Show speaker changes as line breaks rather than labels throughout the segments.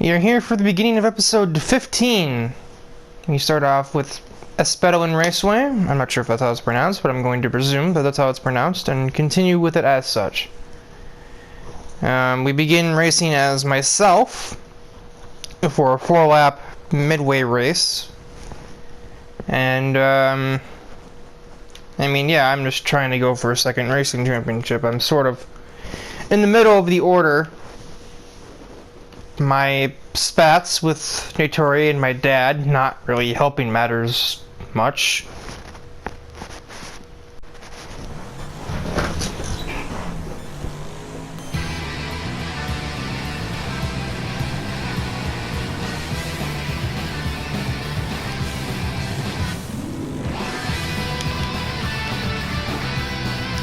You're here for the beginning of episode 15. You start off with Espedalin Raceway. I'm not sure if that's how it's pronounced, but I'm going to presume that that's how it's pronounced, and continue with it as such. We begin racing as myself for a 4-lap midway race. And, I mean, yeah, I'm just trying to go for a second racing championship. I'm sort of in the middle of the order. My spats with Natori and my dad not really helping matters much.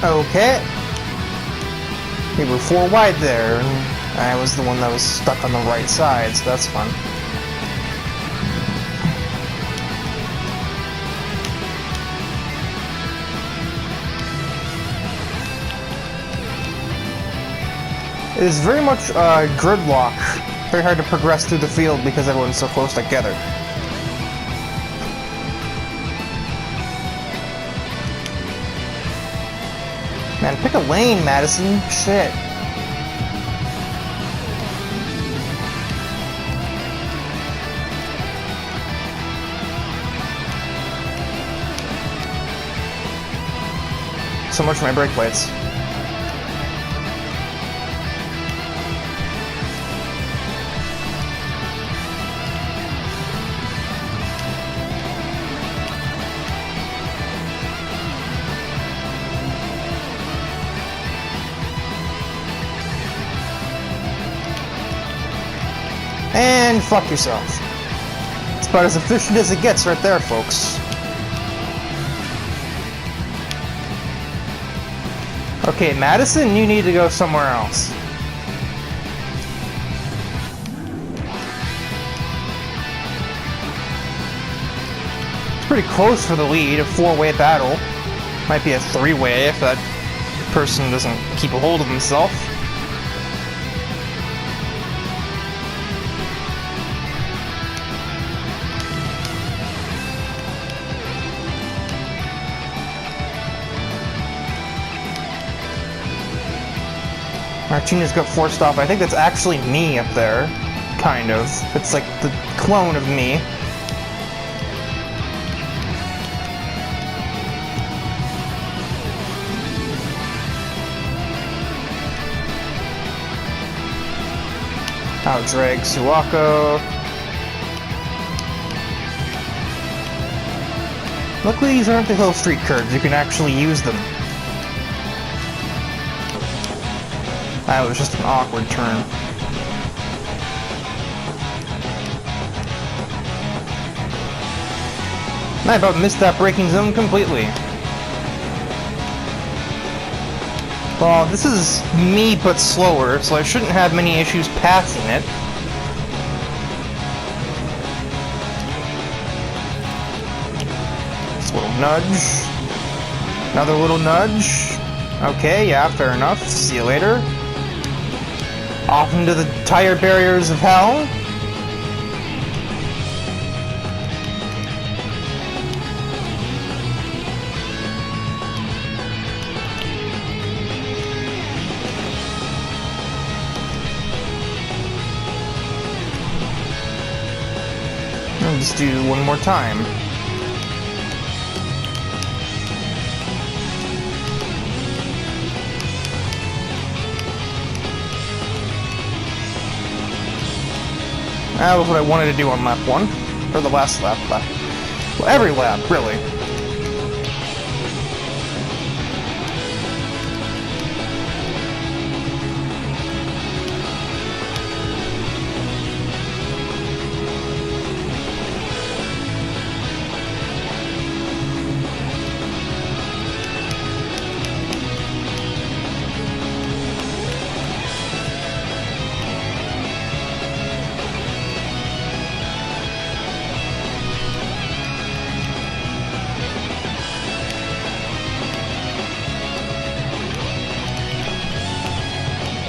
Okay. We were 4 wide there, and I was the one that was stuck on the right side, so that's fun. It is very much gridlock. Very hard to progress through the field because everyone's so close together. Man, pick a lane, Madison. Shit. So much for my brake plates. And fuck yourself. It's about as efficient as it gets right there, folks. Okay, Madison, you need to go somewhere else. It's pretty close for the lead, a 4-way battle. Might be a 3-way if that person doesn't keep a hold of himself. Martina's got forced off. I think that's actually me up there. Kind of. It's like the clone of me. Out drag Suwako. Luckily these aren't the Hill Street curves. You can actually use them. That was just an awkward turn. I about missed that braking zone completely. Well, this is me but slower, so I shouldn't have many issues passing it. Just a little nudge. Another little nudge. Okay, yeah, fair enough. See you later. Off into the tire barriers of hell. I'll just do one more time. That was what I wanted to do on lap 1. Or the last lap. Well, every lap, really.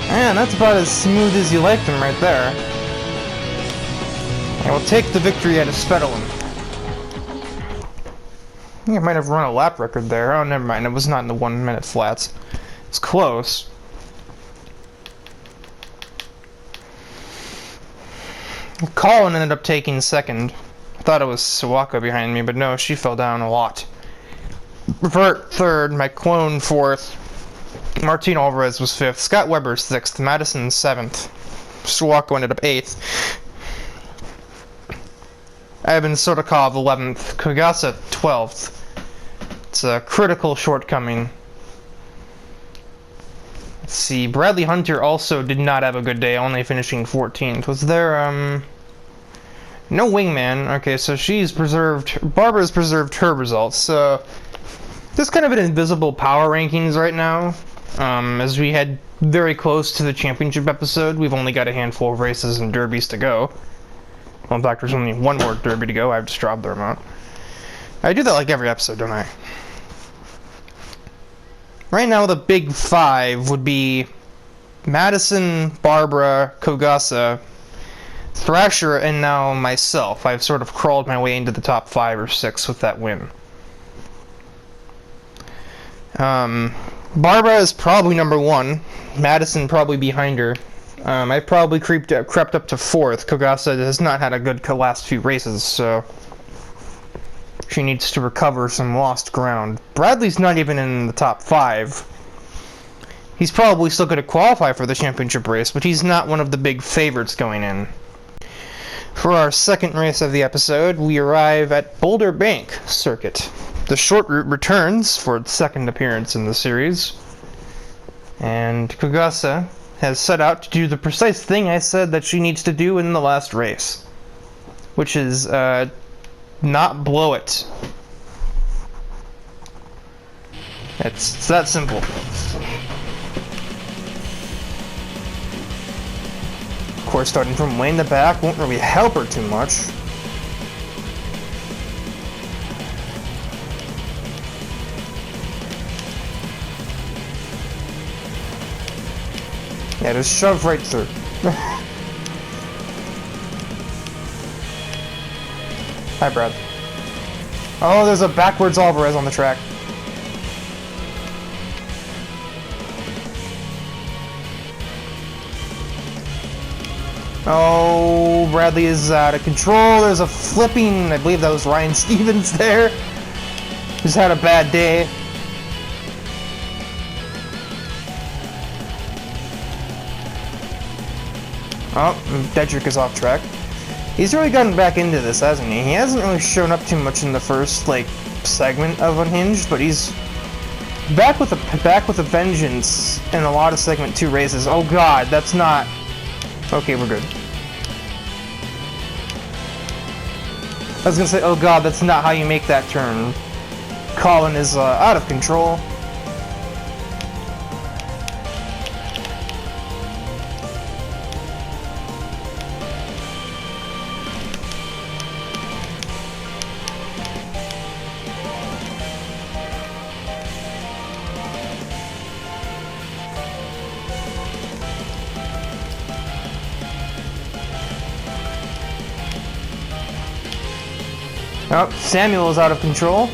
Man, that's about as smooth as you like them right there. And we'll take the victory at Espedalum. I think I might have run a lap record there. Oh, never mind. It was not in the 1 minute flats. It's close. Colin ended up taking second. I thought it was Sawako behind me, but no, she fell down a lot. Revert third, my clone fourth. Martin Alvarez was fifth. Scott Weber sixth. Madison seventh. Sawako ended up eighth. Ivan Sodakov 11th. Kogasa 12th. It's a critical shortcoming. Let's see, Bradley Hunter also did not have a good day, only finishing 14th. Was there, no wingman? Okay, so she's preserved, Barbara's preserved her results, so there's kind of an invisible power rankings right now. As we head very close to the championship episode, we've only got a handful of races and derbies to go. Well, in fact, there's only one more derby to go. I've just dropped the remote. I do that like every episode, don't I? Right now, the big five would be Madison, Barbara, Kogasa, Thrasher, and now myself. I've sort of crawled my way into the top 5 or 6 with that win. Barbara is probably number 1. Madison probably behind her. I probably crept up to 4th. Kogasa has not had a good last few races, so she needs to recover some lost ground. Bradley's not even in the top 5. He's probably still going to qualify for the championship race, but he's not one of the big favorites going in. For our second race of the episode, we arrive at Boulder Bank Circuit. The short route returns for its second appearance in the series, and Kogasa has set out to do the precise thing I said that she needs to do in the last race, which is not blow it. It's that simple. Of course, starting from way in the back won't really help her too much. Yeah, just shove right through. Hi, Brad. Oh, there's a backwards Alvarez on the track. Oh, Bradley is out of control. There's a flipping, I believe that was Ryan Stevens there. Who's had a bad day. Oh, Dedrick is off track. He's really gotten back into this, hasn't he? He hasn't really shown up too much in the first, segment of Unhinged, but he's back with a vengeance in a lot of segment 2 races. Oh god, that's not... Okay, we're good. I was gonna say, oh god, that's not how you make that turn. Colin is out of control. Oh, Samuel is out of control.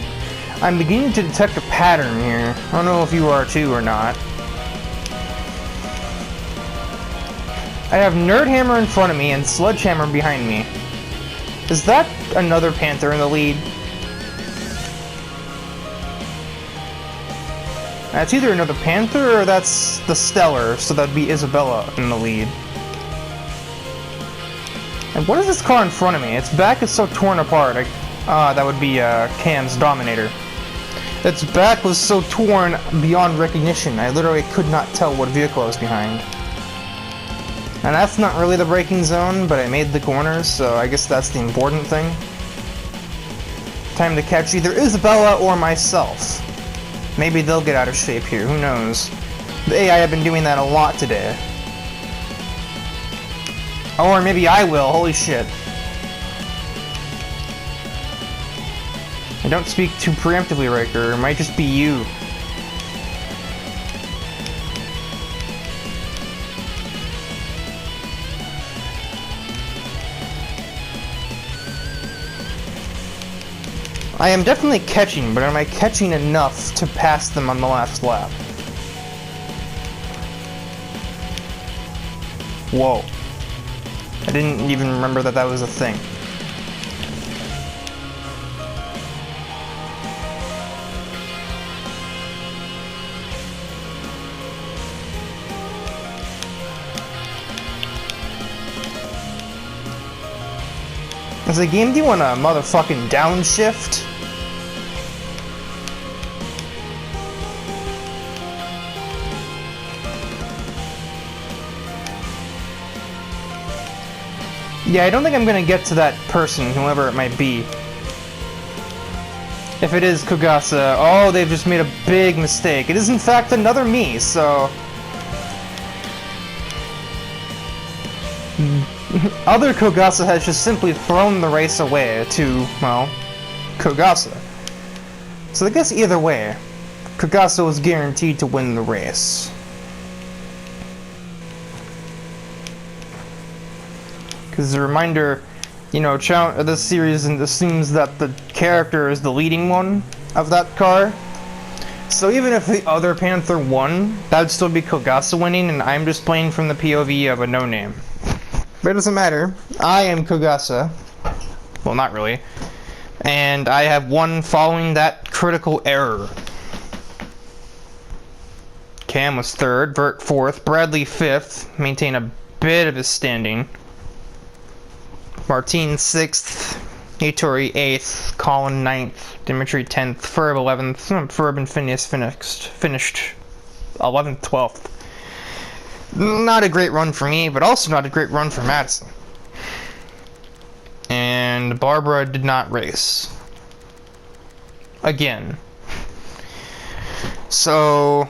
I'm beginning to detect a pattern here. I don't know if you are too or not. I have Nerdhammer in front of me and Sledgehammer behind me. Is that another Panther in the lead? That's either another Panther or that's the Stellar, so that'd be Isabella in the lead. And what is this car in front of me? Its back is so torn apart. That would be Cam's Dominator. Its back was so torn beyond recognition, I literally could not tell what vehicle I was behind. And that's not really the braking zone, but I made the corners, so I guess that's the important thing. Time to catch either Isabella or myself. Maybe they'll get out of shape here, who knows. The AI have been doing that a lot today. Or maybe I will, holy shit. I don't speak too preemptively, Riker. It might just be you. I am definitely catching, but am I catching enough to pass them on the last lap? Whoa. I didn't even remember that that was a thing. Does the game do you want a motherfucking downshift? Yeah, I don't think I'm gonna get to that person, whoever it might be. If it is Kogasa, oh, they've just made a big mistake. It is in fact another me, so... Other Kogasa has just simply thrown the race away to, well, Kogasa. So I guess either way, Kogasa was guaranteed to win the race. Because a reminder, you know, this series assumes that the character is the leading one of that car. So even if the other Panther won, that would still be Kogasa winning, and I'm just playing from the POV of a no-name. But it doesn't matter. I am Kogasa. Well, not really. And I have won following that critical error. Cam was 3rd, Vert 4th, Bradley 5th, maintain a bit of his standing. Martine 6th, Hitori 8th, Colin 9th, Dimitri 10th, Ferb 11th, Ferb and Phineas finished 11th, 12th. Not a great run for me, but also not a great run for Madison. And Barbara did not race. Again. So,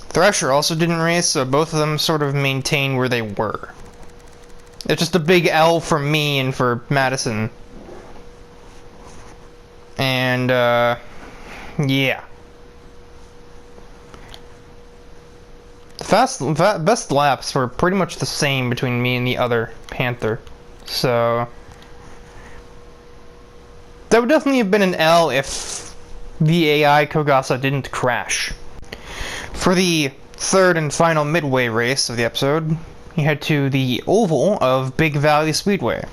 Thresher also didn't race, so both of them sort of maintain where they were. It's just a big L for me and for Madison. And, yeah. The best laps were pretty much the same between me and the other Panther. So... that would definitely have been an L if the AI Kogasa didn't crash. For the 3rd and final midway race of the episode, we head to the oval of Big Valley Speedway.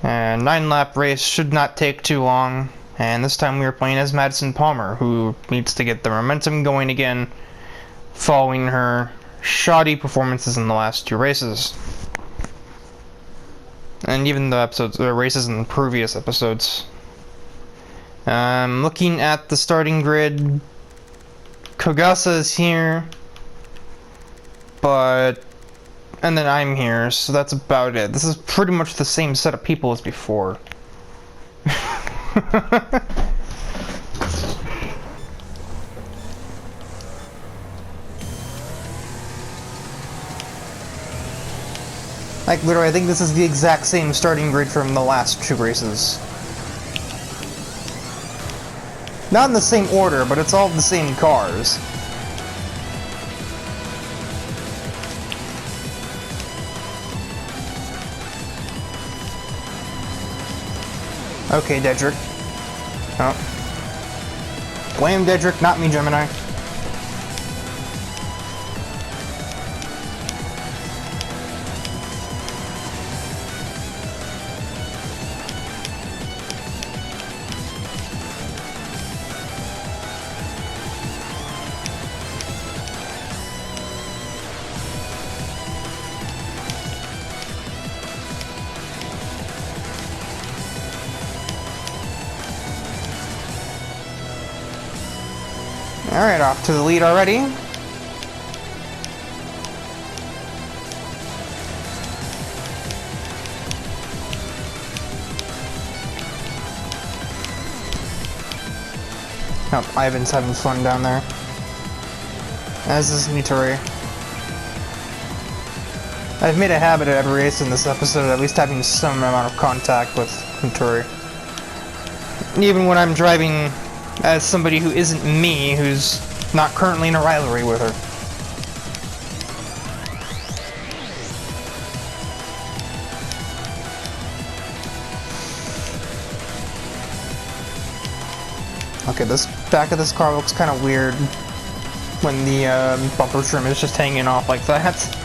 And 9-lap race should not take too long, and this time we are playing as Madison Palmer, who needs to get the momentum going again following her shoddy performances in the last 2 races. And even the races in the previous episodes. Looking at the starting grid, Kogasa is here, and then I'm here, so that's about it. This is pretty much the same set of people as before. Like, literally, I think this is the exact same starting grid from the last 2 races. Not in the same order, but it's all the same cars. Okay, Dedrick. Oh. Blame Dedrick, not me, Gemini. Alright, off to the lead already. Oh, Ivan's having fun down there. As is Nitori. I've made a habit of every race in this episode at least having some amount of contact with Nitori. Even when I'm driving as somebody who isn't me, who's not currently in a rivalry with her. Okay, this back of this car looks kind of weird when the bumper trim is just hanging off like that.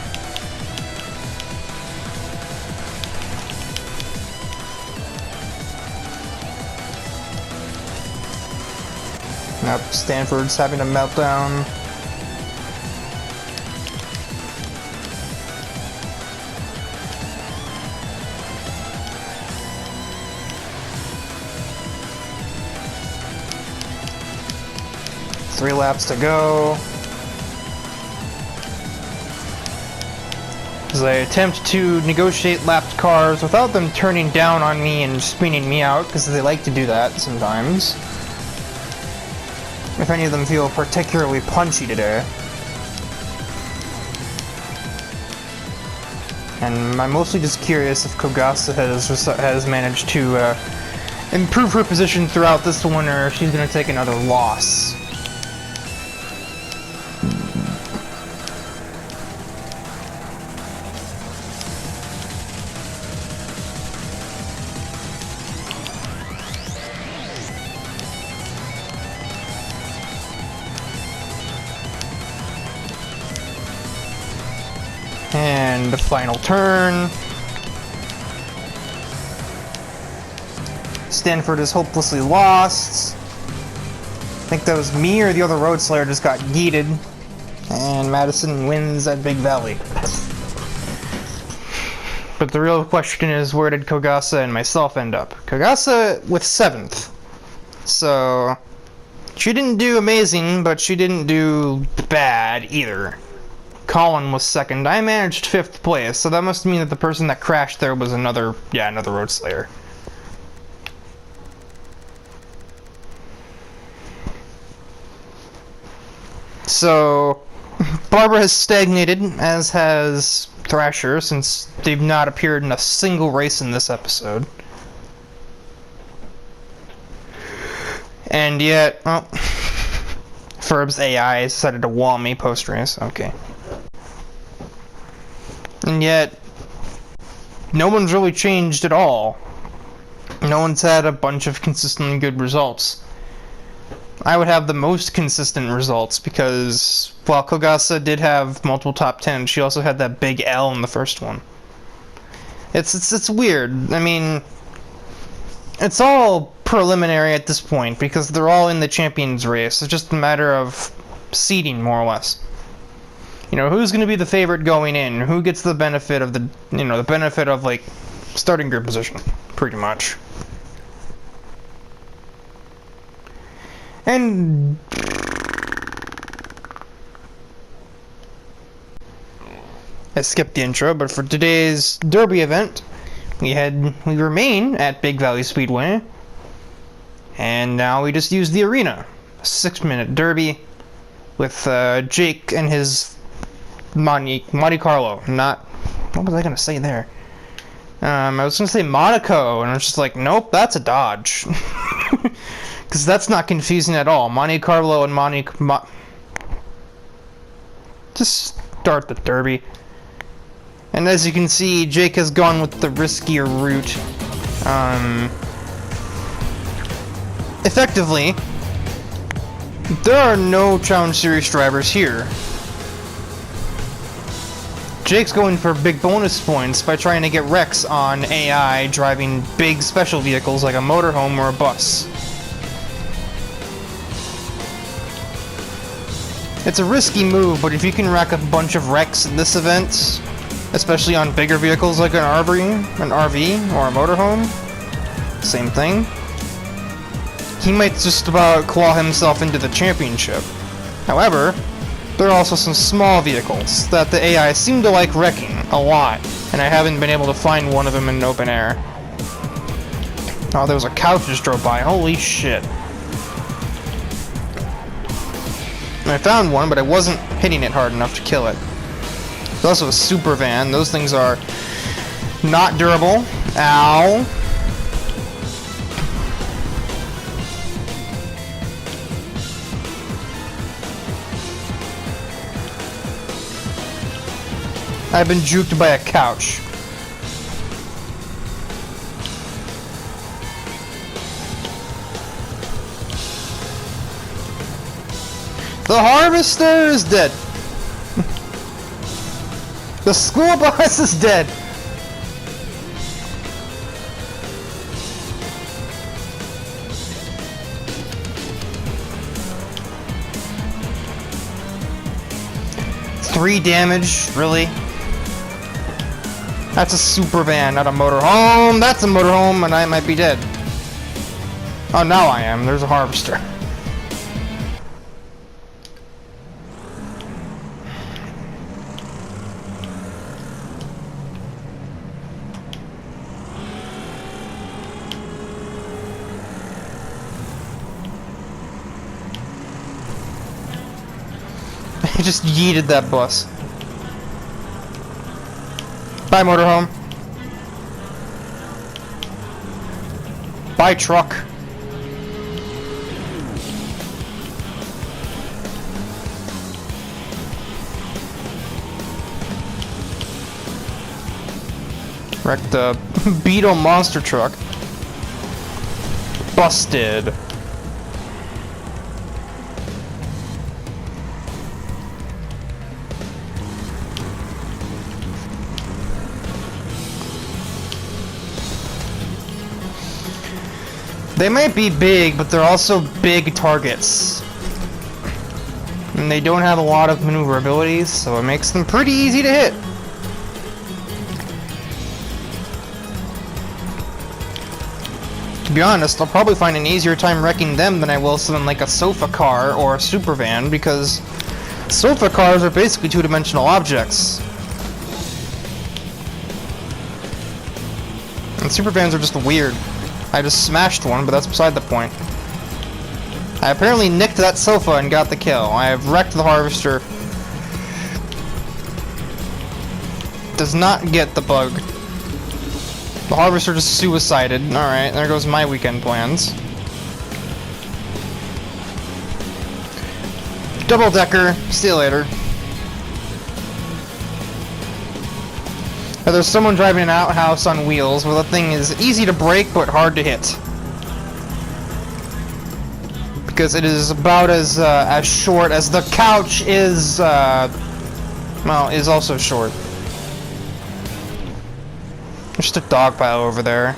Yep, Stanford's having a meltdown. Three laps to go. As I attempt to negotiate lapped cars without them turning down on me and spinning me out, because they like to do that sometimes. If any of them feel particularly punchy today. And I'm mostly just curious if Kogasa has managed to improve her position throughout this one, or if she's going to take another loss. And the final turn. Stanford is hopelessly lost. I think that was me or the other road slayer just got yeeted. And Madison wins at Big Valley. But the real question is, where did Kogasa and myself end up? Kogasa with 7th. So she didn't do amazing, but she didn't do bad either. Colin was 2nd. I managed 5th place, so that must mean that the person that crashed there was another road slayer. So Barbara has stagnated, as has Thrasher, since they've not appeared in a single race in this episode. And yet, well, Ferb's AI decided to wall me post-race. Okay. And yet, no one's really changed at all. No one's had a bunch of consistently good results. I would have the most consistent results because, while Kogasa did have multiple top 10, she also had that big L in the first one. It's weird. I mean, it's all preliminary at this point because they're all in the champions race. It's just a matter of seeding, more or less. You know, who's going to be the favorite going in? Who gets the benefit of the benefit of, like, starting grid position, pretty much. And I skipped the intro, but for today's Derby event, we remain at Big Valley Speedway, and now we just use the arena. A 6-minute Derby with Jake and his Monte Carlo. Not, what was I gonna say there? I was gonna say Monaco, and I was just like, nope, that's a Dodge. Because that's not confusing at all. Monte Carlo and just start the Derby. And as you can see, Jake has gone with the riskier route. Effectively, there are no Challenge Series drivers here. Jake's going for big bonus points by trying to get wrecks on AI driving big special vehicles like a motorhome or a bus. It's a risky move, but if you can rack up a bunch of wrecks in this event, especially on bigger vehicles like an RV or a motorhome, same thing, he might just about claw himself into the championship. However, there are also some small vehicles that the AI seem to like wrecking a lot, and I haven't been able to find one of them in open air. Oh, there was a cow just drove by. Holy shit. I found one, but I wasn't hitting it hard enough to kill it. There's also a super van. Those things are not durable. Ow. I've been juked by a couch. The harvester is dead. The school bus is dead. Three damage, really? That's a super van, not a motorhome. That's a motorhome, and I might be dead. Oh, now I am. There's a harvester. He just yeeted that bus. Bye, motorhome. Bye, truck. Wrecked the Beetle monster truck. Busted. They might be big, but they're also big targets. And they don't have a lot of maneuverabilities, so it makes them pretty easy to hit. To be honest, I'll probably find an easier time wrecking them than I will something like a sofa car or a super van, because sofa cars are basically two-dimensional objects. And super vans are just weird. I just smashed one, but that's beside the point. I apparently nicked that sofa and got the kill. I have wrecked the harvester. Does not get the bug. The harvester just suicided. Alright, there goes my weekend plans. Double decker. See you later. There's someone driving an outhouse on wheels where the thing is easy to break but hard to hit. Because it is about as short as the couch is, well, is also short. There's just a dog pile over there.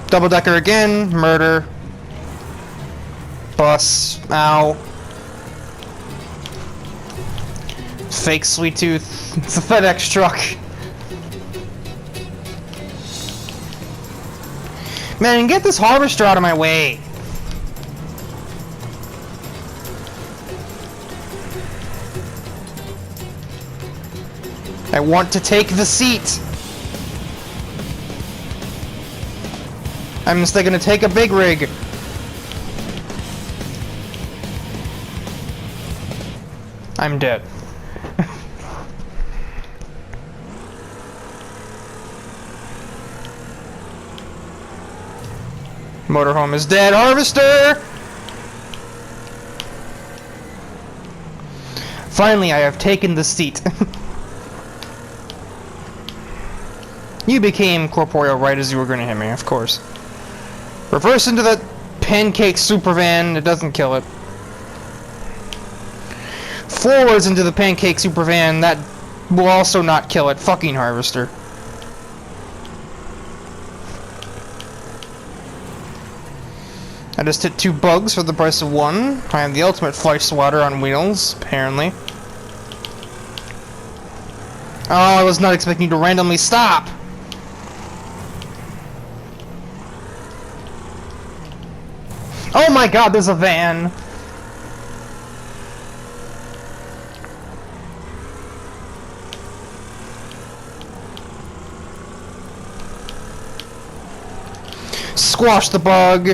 Double decker again, murder. Bus, ow. Fake sweet tooth. It's a FedEx truck. Man, get this harvester out of my way. I want to take the seat. I'm instead gonna take a big rig. I'm dead. Motorhome is dead. Harvester! Finally, I have taken the seat. You became corporeal right as you were going to hit me, of course. Reverse into the pancake super van. It doesn't kill it. Forwards into the pancake super van. That will also not kill it. Fucking harvester. I just hit 2 bugs for the price of 1. I am the ultimate fly swatter on wheels, apparently. Oh, I was not expecting you to randomly stop! Oh my god, there's a van! Squash the bug!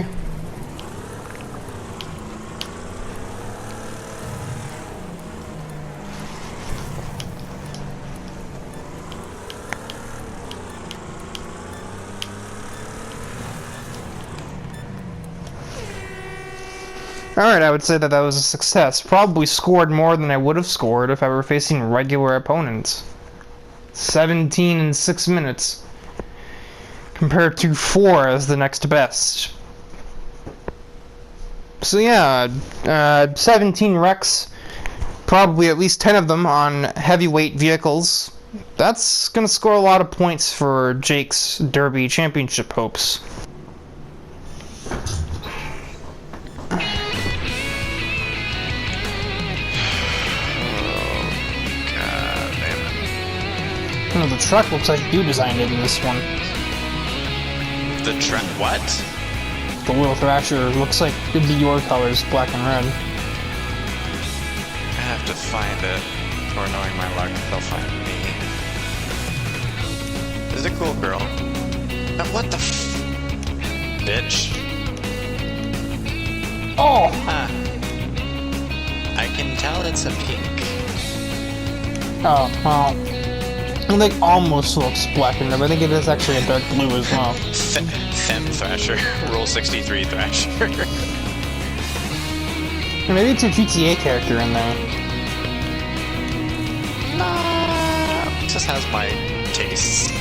Alright, I would say that was a success. Probably scored more than I would have scored if I were facing regular opponents. 17 in 6 minutes. Compared to 4 as the next best. So yeah, 17 wrecks probably at least 10 of them on heavyweight vehicles. That's gonna score a lot of points for Jake's Derby Championship hopes. Oh, the truck looks like you designed it in this one.
The truck? What?
The Wheel Thrasher looks like it'd be your colors, black and red.
I have to find it, or knowing my luck, they'll find me. This is a cool girl. What the bitch?
Oh!
Huh. I can tell it's a pink.
Oh, well. It like almost looks black and red, but I think it is actually a dark blue as well.
Femme Thrasher. Roll 63 Thrasher.
Maybe it's a GTA character in there.
Nah, it just has my tastes.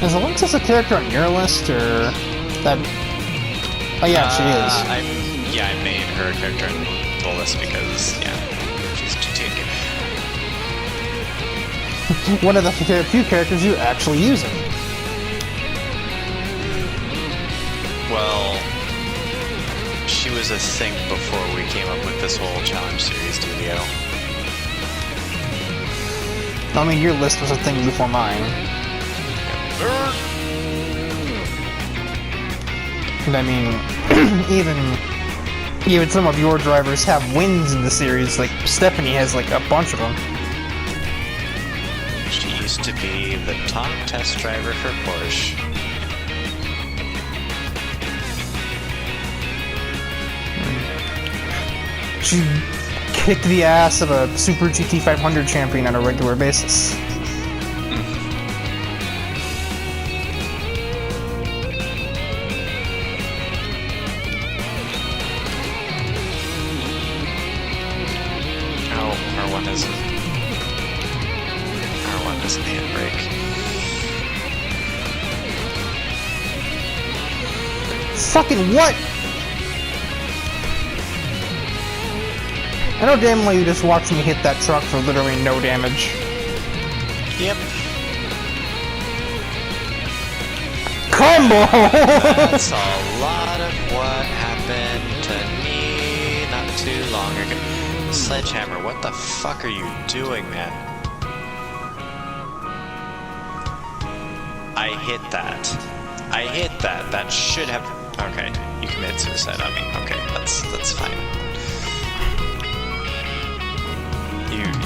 Is Alexis a character on your list, or that? Oh yeah, she is.
I made her a character on the list because she's GTA.
One of the few characters you're actually using.
Well, she was a thing before we came up with this whole challenge series studio.
I mean, your list was a thing before mine. And I mean, even some of your drivers have wins in the series. Like Stephanie has like a bunch of them.
She used to be the top test driver for Porsche.
She kicked the ass of a Super GT 500 champion on a regular basis.
R1 doesn't handbrake.
Fucking what? I know damn well you just watched me hit that truck for literally no damage.
Yep.
Combo!
That's a lot of what happened to me not too long ago. Sledgehammer, what the fuck are you doing, man? I hit that. I hit that. That should have... Okay, you committed suicide on me. Okay, that's fine.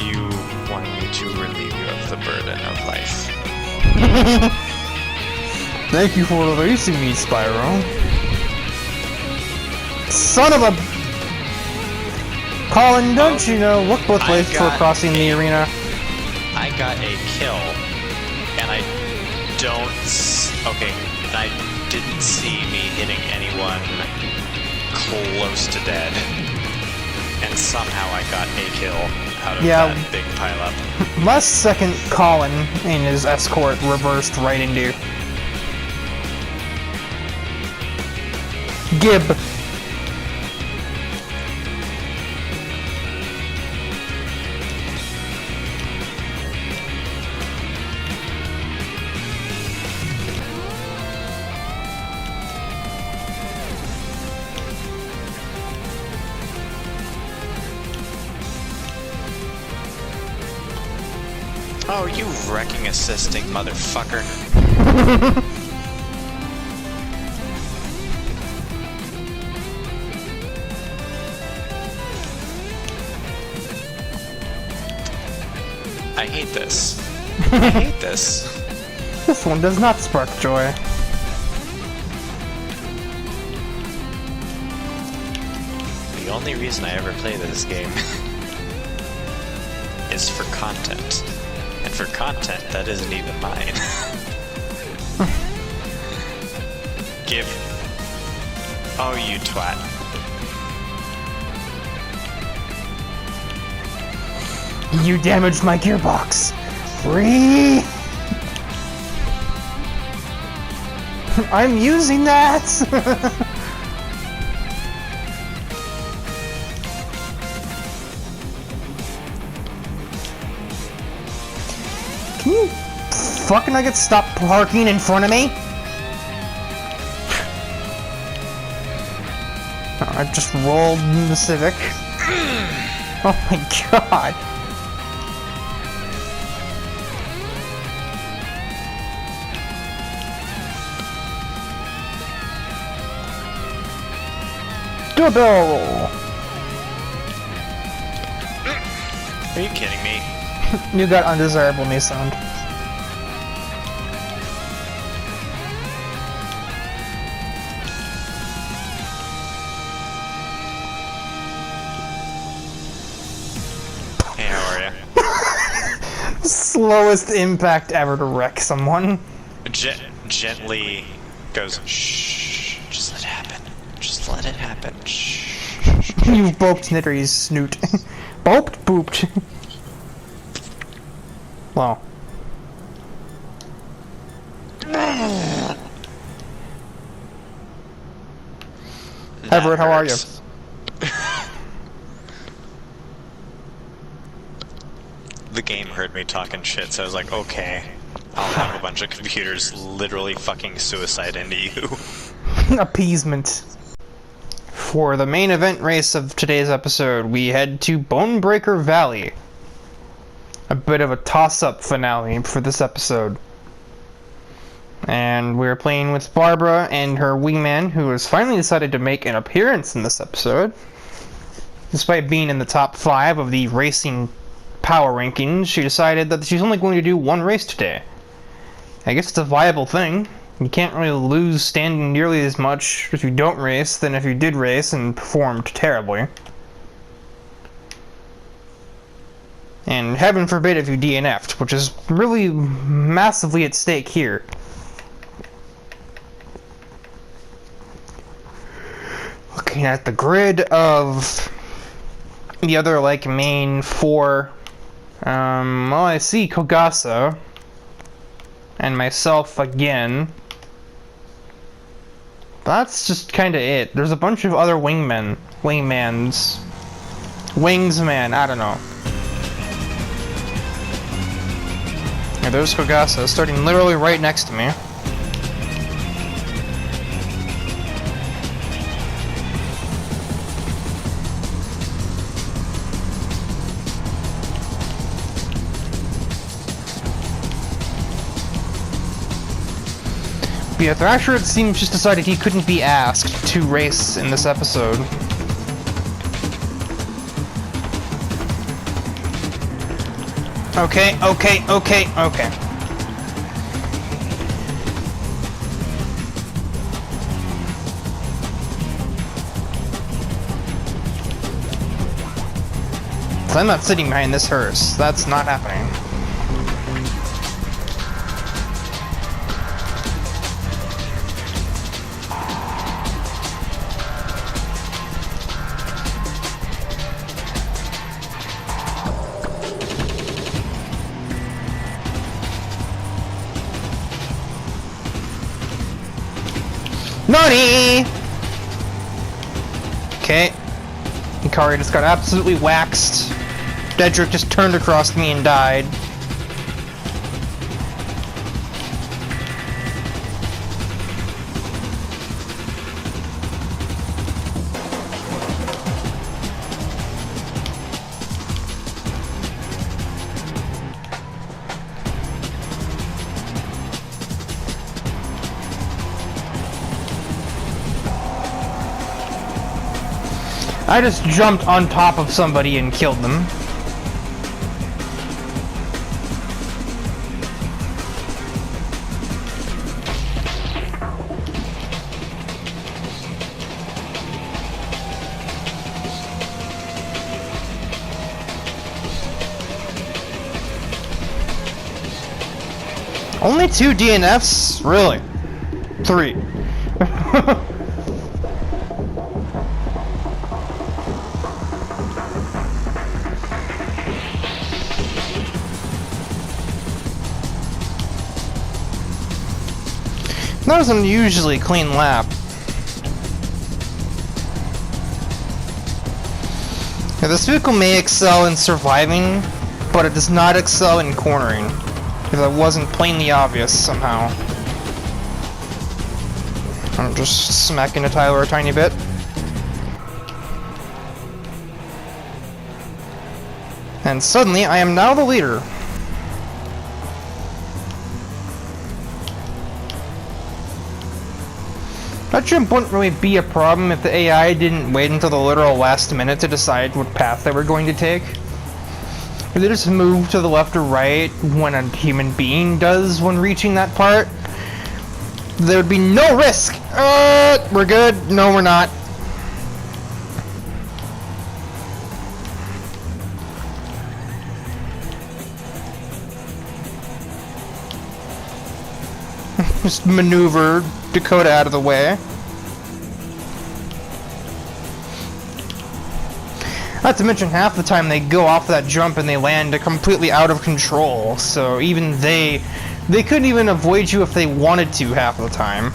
You wanted me to relieve you of the burden of life.
Thank you for releasing me, Spyro. Son of a... Colin, don't you know, look both ways before crossing the arena.
I got a kill, and I don't... Okay, I didn't see me hitting anyone close to dead. And somehow I got a kill out of that big pileup.
Last second, Colin and his escort reversed right into you. Gib.
Oh, you wrecking assisting motherfucker. I hate this. I hate this.
This one does not spark joy.
The only reason I ever play this game is for content. And for content, that isn't even mine. Give... Oh, you twat.
You damaged my gearbox. Free. I'm using that. Can you fucking nugget stop parking in front of me? Oh, I just rolled in the Civic. Oh my god. Do a barrel roll.
Are you kidding me?
You got undesirable me sound.
Hey, how are you?
Slowest impact ever to wreck someone.
Gently goes, shh, just let it happen. Just let it happen. Shh.
You booped Nittery's snoot. Booped? Booped. Wow. Everett, how are you?
The game heard me talking shit, so I was like, okay, I'll have a bunch of computers literally fucking suicide into you.
Appeasement. For the main event race of today's episode, we head to Bonebreaker Valley. A bit of a toss-up finale for this episode. And we're playing with Barbara and her wingman, who has finally decided to make an appearance in this episode. Despite being in the top 5 of the racing power rankings, she decided that she's only going to do one race today. I guess it's a viable thing. You can't really lose standing nearly as much if you don't race than if you did race and performed terribly. And heaven forbid if you DNF'd, which is really massively at stake here. Looking at the grid of the other, like, main 4, well, I see Kogasa and myself again. That's just kinda it. There's a bunch of other wingmans. Wingsman, I don't know. Yeah, there's Kogasa, starting literally right next to me. But yeah, Thrasher, it seems, just decided he couldn't be asked to race in this episode. Okay. So I'm not sitting behind this hearse. That's not happening. Nani! Okay. Ikari just got absolutely waxed. Dedrick just turned across me and died. I just jumped on top of somebody and killed them. Only 2 DNFs? Really? 3. That was an unusually clean lap. Yeah, this vehicle may excel in surviving, but it does not excel in cornering. If that wasn't plainly obvious somehow. I'm just smacking a Tyler a tiny bit. And suddenly, I am now the leader. That jump wouldn't really be a problem if the AI didn't wait until the literal last minute to decide what path they were going to take. If they just move to the left or right when a human being does when reaching that part, there would be no risk. We're good. No, we're not. Just maneuver Dakota out of the way. Not to mention, half the time they go off that jump and they land completely out of control, so even they couldn't even avoid you if they wanted to half the time.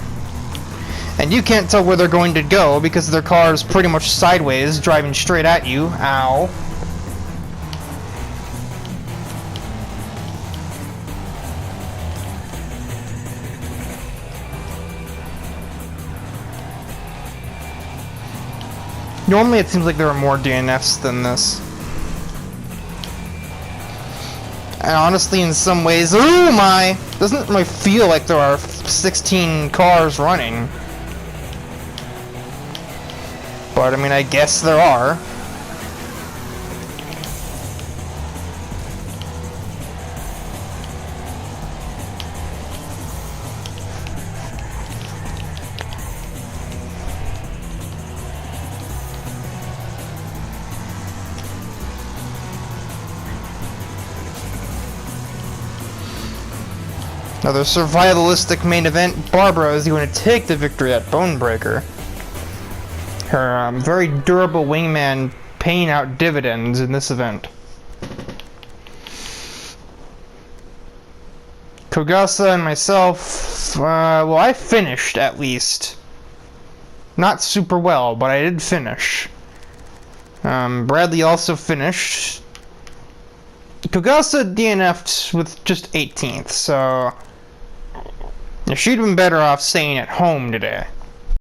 And you can't tell where they're going to go because their car is pretty much sideways, driving straight at you. Ow. Normally it seems like there are more DNFs than this. And honestly, in some ways, oh my! Doesn't really feel like there are 16 cars running. But I mean, I guess there are. Another survivalistic main event. Barbara is going to take the victory at Bonebreaker. Her very durable wingman paying out dividends in this event. Kogasa and myself, well, I finished at least. Not super well, but I did finish. Bradley also finished. Kogasa DNF'd with just 18th, so she'd been better off staying at home today.